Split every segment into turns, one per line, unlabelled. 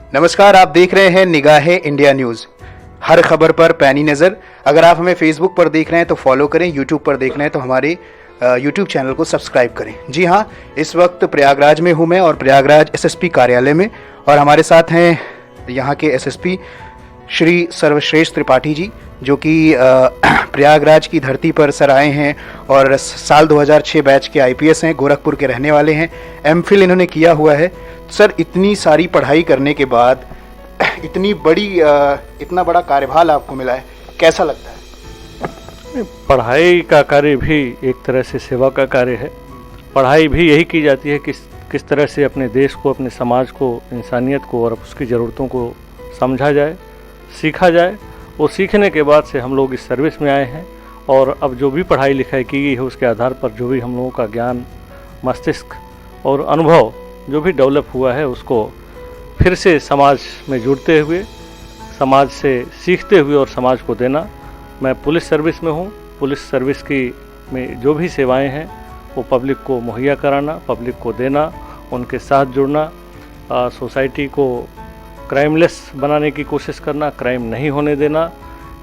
नमस्कार, आप देख रहे हैं निगाहें इंडिया न्यूज़। हर खबर पर पैनी नज़र। अगर आप हमें फेसबुक पर देख रहे हैं तो फॉलो करें, यूट्यूब पर देख रहे हैं तो हमारे यूट्यूब चैनल को सब्सक्राइब करें। जी हाँ, इस वक्त प्रयागराज में हूँ मैं और प्रयागराज एसएसपी कार्यालय में, और हमारे साथ हैं यहाँ के एसएसपी श्री सर्वश्रेष्ठ त्रिपाठी जी, जो कि प्रयागराज की धरती पर सर आए हैं और साल 2006 बैच के आईपीएस हैं, गोरखपुर के रहने वाले हैं, एमफिल इन्होंने किया हुआ है। सर, इतनी सारी पढ़ाई करने के बाद इतना बड़ा कार्यभार आपको मिला है, कैसा लगता है?
पढ़ाई का कार्य भी एक तरह से सेवा का कार्य है। पढ़ाई भी यही की जाती है कि किस तरह से अपने देश को, अपने समाज को, इंसानियत को और उसकी ज़रूरतों को समझा जाए, सीखा जाए। और सीखने के बाद से हम लोग इस सर्विस में आए हैं, और अब जो भी पढ़ाई लिखाई की गई है उसके आधार पर जो भी हम लोगों का ज्ञान, मस्तिष्क और अनुभव जो भी डेवलप हुआ है उसको फिर से समाज में जुड़ते हुए, समाज से सीखते हुए और समाज को देना। मैं पुलिस सर्विस में हूँ। पुलिस सर्विस की में जो भी सेवाएं हैं वो पब्लिक को मुहैया कराना, पब्लिक को देना, उनके साथ जुड़ना, सोसाइटी को क्राइमलेस बनाने की कोशिश करना, क्राइम नहीं होने देना,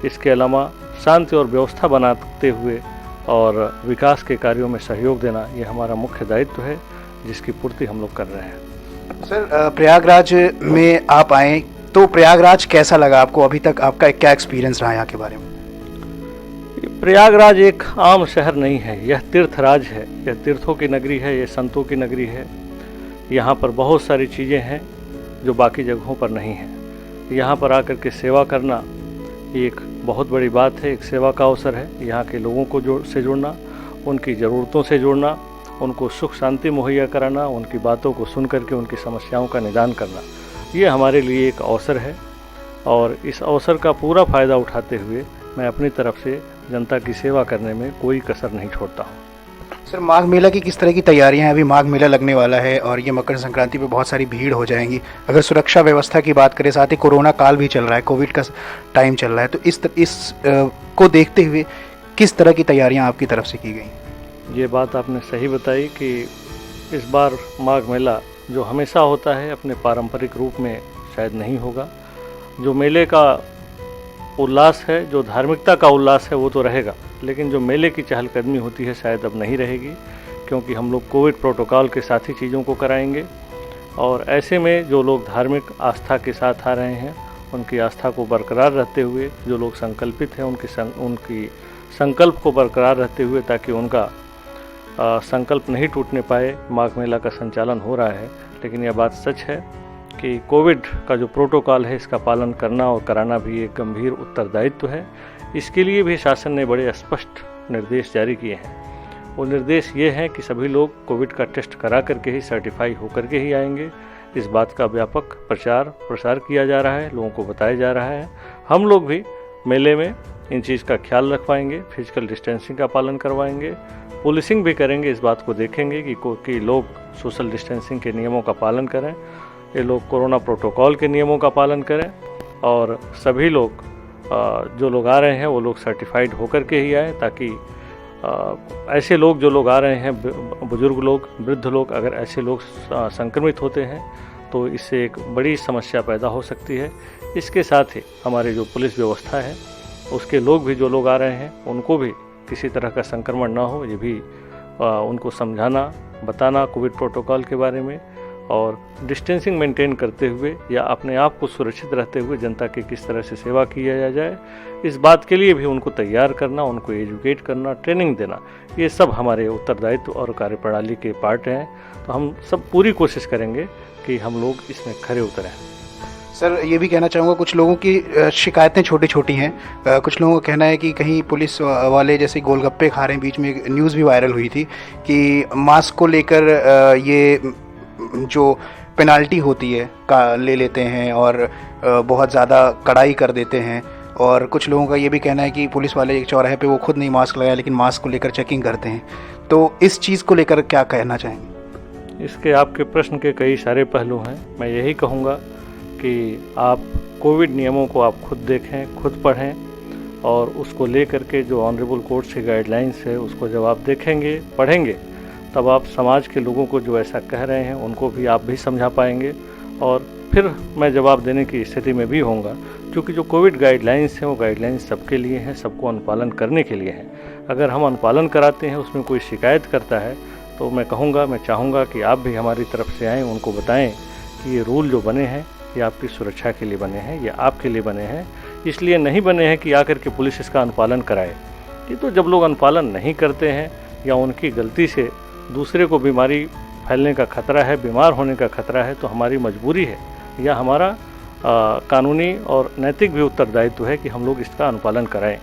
इसके अलावा शांति और व्यवस्था बनाते हुए और विकास के कार्यों में सहयोग देना, ये हमारा मुख्य दायित्व है जिसकी पूर्ति हम लोग कर रहे हैं।
सर, प्रयागराज में आप आए तो प्रयागराज कैसा लगा आपको? अभी तक आपका क्या एक्सपीरियंस रहा यहाँ के बारे में?
प्रयागराज एक आम शहर नहीं है, यह तीर्थराज है, यह तीर्थों की नगरी है, यह संतों की नगरी है। यहाँ पर बहुत सारी चीज़ें हैं जो बाकी जगहों पर नहीं है। यहाँ पर आकर के सेवा करना एक बहुत बड़ी बात है, एक सेवा का अवसर है। यहाँ के लोगों को जुड़ना, उनकी ज़रूरतों से जुड़ना, उनको सुख शांति मुहैया कराना, उनकी बातों को सुन करके उनकी समस्याओं का निदान करना, ये हमारे लिए एक अवसर है। और इस अवसर का पूरा फ़ायदा उठाते हुए मैं अपनी तरफ से जनता की सेवा करने में कोई कसर नहीं छोड़ता हूँ।
सर, माघ मेला की किस तरह की तैयारियां हैं? अभी माघ मेला लगने वाला है और ये मकर संक्रांति पे बहुत सारी भीड़ हो जाएंगी। अगर सुरक्षा व्यवस्था की बात करें, साथ ही कोरोना काल भी चल रहा है, कोविड का टाइम चल रहा है, तो इस को देखते हुए किस तरह की तैयारियां आपकी तरफ से की गई?
ये बात आपने सही बताई कि इस बार माघ मेला जो हमेशा होता है अपने पारंपरिक रूप में शायद नहीं होगा। जो मेले का उल्लास है, जो धार्मिकता का उल्लास है वो तो रहेगा, लेकिन जो मेले की चहलकदमी होती है शायद अब नहीं रहेगी, क्योंकि हम लोग कोविड प्रोटोकॉल के साथ ही चीज़ों को कराएंगे। और ऐसे में जो लोग धार्मिक आस्था के साथ आ रहे हैं, उनकी आस्था को बरकरार रखते हुए, जो लोग संकल्पित हैं उनकी संकल्प को बरकरार रखते हुए, ताकि उनका संकल्प नहीं टूटने पाए, माघ मेला का संचालन हो रहा है। लेकिन यह बात सच है कि कोविड का जो प्रोटोकॉल है इसका पालन करना और कराना भी एक गंभीर उत्तरदायित्व है। इसके लिए भी शासन ने बड़े स्पष्ट निर्देश जारी किए हैं। वो निर्देश ये हैं कि सभी लोग कोविड का टेस्ट करा करके ही, सर्टिफाई होकर के ही आएंगे। इस बात का व्यापक प्रचार प्रसार किया जा रहा है, लोगों को बताया जा रहा है। हम लोग भी मेले में इन चीज़ का ख्याल रखवाएंगे, फिजिकल डिस्टेंसिंग का पालन करवाएंगे, पुलिसिंग भी करेंगे, इस बात को देखेंगे कि लोग सोशल डिस्टेंसिंग के नियमों का पालन करें, ये लोग कोरोना प्रोटोकॉल के नियमों का पालन करें, और सभी लोग जो लोग आ रहे हैं वो लोग सर्टिफाइड होकर के ही आए, ताकि ऐसे लोग जो लोग आ रहे हैं, बुजुर्ग लोग, वृद्ध लोग, अगर ऐसे लोग संक्रमित होते हैं तो इससे एक बड़ी समस्या पैदा हो सकती है। इसके साथ ही हमारी जो पुलिस व्यवस्था है उसके लोग भी, जो लोग आ रहे हैं, उनको भी किसी तरह का संक्रमण ना हो, ये भी उनको समझाना, बताना कोविड प्रोटोकॉल के बारे में, और डिस्टेंसिंग मेंटेन करते हुए या अपने आप को सुरक्षित रहते हुए जनता की किस तरह से सेवा किया जाए, इस बात के लिए भी उनको तैयार करना, उनको एजुकेट करना, ट्रेनिंग देना, ये सब हमारे उत्तरदायित्व और कार्यप्रणाली के पार्ट हैं। तो हम सब पूरी कोशिश करेंगे कि हम लोग इसमें खरे उतरें।
सर, ये भी कहना चाहूँगा, कुछ लोगों की शिकायतें छोटी छोटी हैं। कुछ लोगों का कहना है कि कहीं पुलिस वाले जैसे गोलगप्पे खा रहे हैं, बीच में एक न्यूज़ भी वायरल हुई थी कि मास्क को लेकर ये जो पेनाल्टी होती है का ले लेते हैं और बहुत ज़्यादा कड़ाई कर देते हैं। और कुछ लोगों का ये भी कहना है कि पुलिस वाले एक चौराहे पे वो खुद नहीं मास्क लगाया, लेकिन मास्क को लेकर चेकिंग करते हैं। तो इस चीज़ को लेकर क्या कहना चाहेंगे?
इसके आपके प्रश्न के कई सारे पहलू हैं। मैं यही कहूँगा कि आप कोविड नियमों को आप खुद देखें, खुद पढ़ें, और उसको ले करके जो ऑनरेबल कोर्ट की गाइडलाइंस है उसको जब आप देखेंगे, पढ़ेंगे, तब आप समाज के लोगों को जो ऐसा कह रहे हैं उनको भी आप भी समझा पाएंगे, और फिर मैं जवाब देने की स्थिति में भी होऊंगा, क्योंकि जो कोविड गाइडलाइंस हैं वो गाइडलाइंस सबके लिए हैं, सबको अनुपालन करने के लिए हैं। अगर हम अनुपालन कराते हैं, उसमें कोई शिकायत करता है, तो मैं चाहूँगा कि आप भी हमारी तरफ से आएँ, उनको बताएं कि ये रूल जो बने हैं ये आपकी सुरक्षा के लिए बने हैं, ये आपके लिए बने हैं, इसलिए नहीं बने हैं कि आकर के पुलिस इसका अनुपालन कराए। ये तो जब लोग अनुपालन नहीं करते हैं या उनकी गलती से दूसरे को बीमारी फैलने का खतरा है, बीमार होने का खतरा है, तो हमारी मजबूरी है या हमारा कानूनी और नैतिक भी उत्तरदायित्व है कि हम लोग इसका अनुपालन कराएं।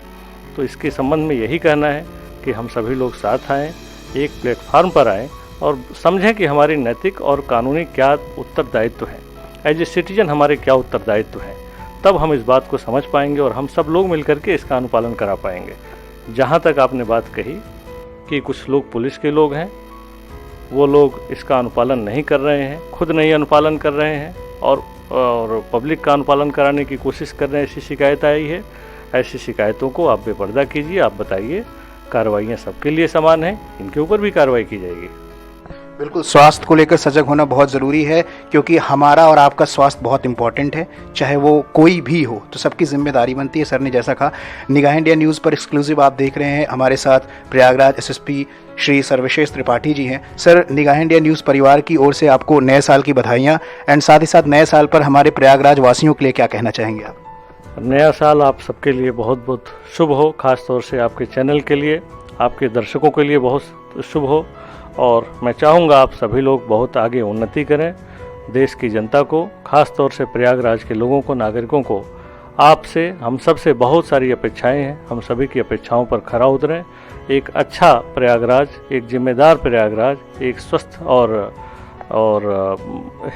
तो इसके संबंध में यही कहना है कि हम सभी लोग साथ आएँ, एक प्लेटफार्म पर आएँ और समझें कि हमारी नैतिक और कानूनी क्या उत्तरदायित्व है, एज ए सिटीजन हमारे क्या उत्तरदायित्व है। तब हम इस बात को समझ पाएंगे और हम सब लोग मिलकर के इसका अनुपालन करा पाएंगे। जहाँ तक आपने बात कही कि कुछ लोग पुलिस के लोग हैं, वो लोग इसका अनुपालन नहीं कर रहे हैं, खुद नहीं अनुपालन कर रहे हैं और पब्लिक का अनुपालन कराने की कोशिश कर रहे हैं, ऐसी शिकायत आई है। ऐसी शिकायतों को आप बेपर्दा कीजिए, आप बताइए, कार्रवाइयाँ सबके लिए समान हैं, इनके ऊपर भी कार्रवाई की जाएगी।
बिल्कुल, स्वास्थ्य को लेकर सजग होना बहुत ज़रूरी है, क्योंकि हमारा और आपका स्वास्थ्य बहुत इंपॉर्टेंट है, चाहे वो कोई भी हो, तो सबकी जिम्मेदारी बनती है। सर ने जैसा कहा, निगाह इंडिया न्यूज़ पर एक्सक्लूसिव आप देख रहे हैं, हमारे साथ प्रयागराज एसएसपी श्री सर्वश्रेष्ठ त्रिपाठी जी हैं। सर, निगाह इंडिया न्यूज़ परिवार की ओर से आपको नए साल की बधाइयाँ, एंड साथ ही साथ नए साल पर हमारे प्रयागराज वासियों के लिए क्या कहना चाहेंगे आप?
नया साल आप सबके लिए बहुत बहुत शुभ हो, ख़ास तौर से आपके चैनल के लिए, आपके दर्शकों के लिए बहुत शुभ हो। और मैं चाहूँगा आप सभी लोग बहुत आगे उन्नति करें। देश की जनता को, ख़ास तौर से प्रयागराज के लोगों को, नागरिकों को, आपसे, हम सब से बहुत सारी अपेक्षाएं हैं। हम सभी की अपेक्षाओं पर खरा उतरें। एक अच्छा प्रयागराज, एक जिम्मेदार प्रयागराज, एक स्वस्थ और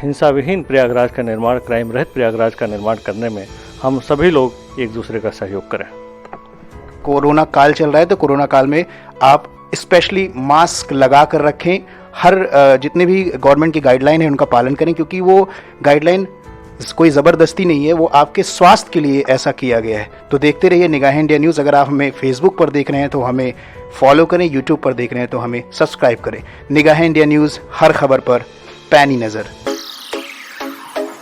हिंसा विहीन प्रयागराज का निर्माण, क्राइम रहित प्रयागराज का निर्माण करने में हम सभी लोग एक दूसरे का सहयोग करें।
कोरोना काल चल रहा है, तो कोरोना काल में आप स्पेशली मास्क लगा कर रखें। हर जितने भी गवर्नमेंट की गाइडलाइन है उनका पालन करें, क्योंकि वो गाइडलाइन कोई ज़बरदस्ती नहीं है, वो आपके स्वास्थ्य के लिए ऐसा किया गया है। तो देखते रहिए निगाह इंडिया न्यूज़। अगर आप हमें फेसबुक पर देख रहे हैं तो हमें फॉलो करें, यूट्यूब पर देख रहे हैं तो हमें सब्सक्राइब करें। निगाह इंडिया न्यूज़, हर खबर पर पैनी नज़र।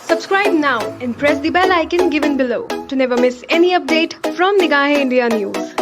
Subscribe now and press the bell icon given below to never miss any update from Nigahe India News.